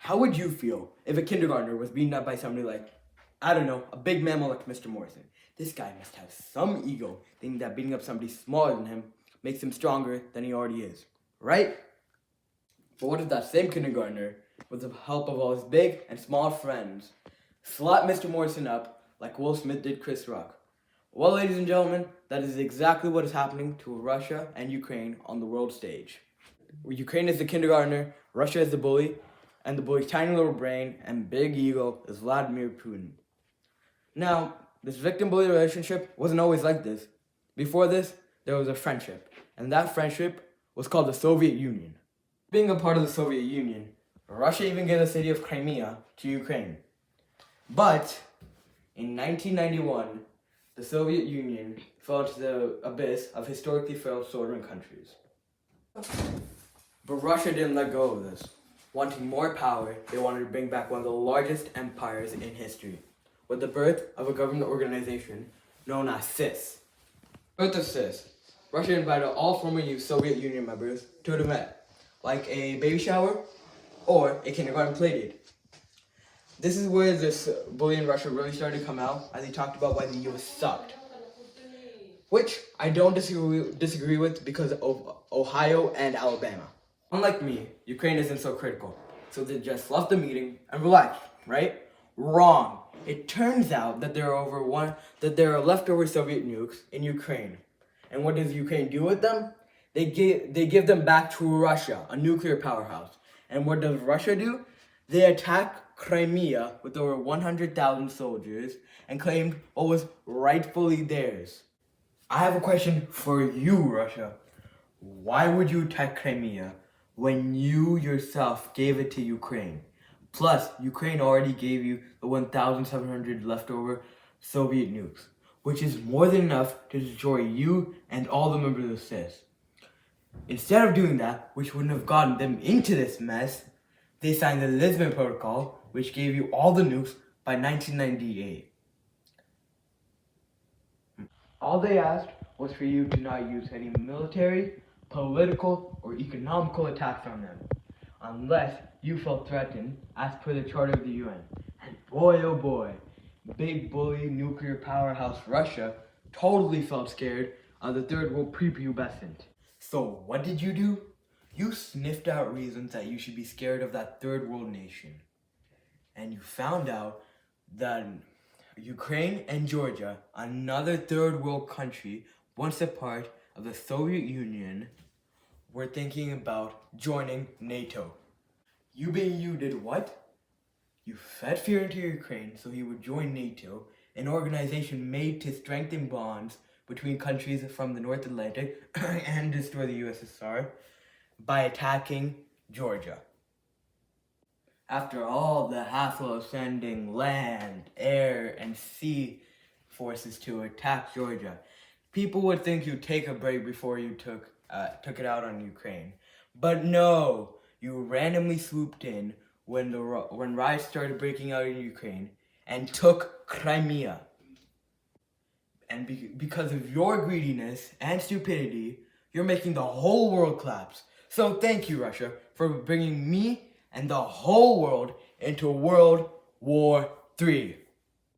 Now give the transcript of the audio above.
How would you feel if a kindergartner was beaten up by somebody like, I don't know, a big mammal like Mr. Morrison? This guy must have some ego, thinking that beating up somebody smaller than him makes him stronger than he already is, right? But what if that same kindergartner, with the help of all his big and small friends, slapped Mr. Morrison up like Will Smith did Chris Rock? Well, ladies and gentlemen, that is exactly what is happening to Russia and Ukraine on the world stage. Ukraine is the kindergartner, Russia is the bully, and the bully's tiny little brain and big ego is Vladimir Putin. Now, this victim-bully relationship wasn't always like this. Before this, there was a friendship, and that friendship was called the Soviet Union. Being a part of the Soviet Union, Russia even gave the city of Crimea to Ukraine. But in 1991, the Soviet Union fell into the abyss of historically failed sovereign countries. But Russia didn't let go of this. Wanting more power, they wanted to bring back one of the largest empires in history, with the birth of a government organization known as CIS. Birth of CIS, Russia invited all former Soviet Union members to an event, like a baby shower or a kindergarten playdate. This is where this bully in Russia really started to come out, as he talked about why the US sucked. Which I don't disagree with because of Ohio and Alabama. Unlike me, Ukraine isn't so critical, so they just left the meeting and relaxed, right? Wrong. It turns out that there are leftover Soviet nukes in Ukraine. And what does Ukraine do with them? They give them back to Russia, a nuclear powerhouse. And what does Russia do? They attack Crimea with over 100,000 soldiers and claimed what was rightfully theirs. I have a question for you, Russia. Why would you attack Crimea when you yourself gave it to Ukraine? Plus, Ukraine already gave you the 1,700 leftover Soviet nukes, which is more than enough to destroy you and all the members of CIS. Instead of doing that, which wouldn't have gotten them into this mess, they signed the Lisbon Protocol, which gave you all the nukes by 1998. All they asked was for you to not use any military, political, or economical attacks on them, unless you felt threatened as per the Charter of the UN. And boy oh boy, big bully nuclear powerhouse Russia totally felt scared of the third world prepubescent. So what did you do? You sniffed out reasons that you should be scared of that third world nation. And you found out that Ukraine and Georgia, another third world country, once a part of the Soviet Union, were thinking about joining NATO. You being you did what? You fed fear into Ukraine so he would join NATO, an organization made to strengthen bonds between countries from the North Atlantic and destroy the USSR by attacking Georgia. After all the hassle of sending land, air, and sea forces to attack Georgia, people would think you'd take a break before you took it out on Ukraine. But no, you randomly swooped in when riots started breaking out in Ukraine and took Crimea. And because of your greediness and stupidity, you're making the whole world collapse. So thank you, Russia, for bringing me and the whole world into World War III.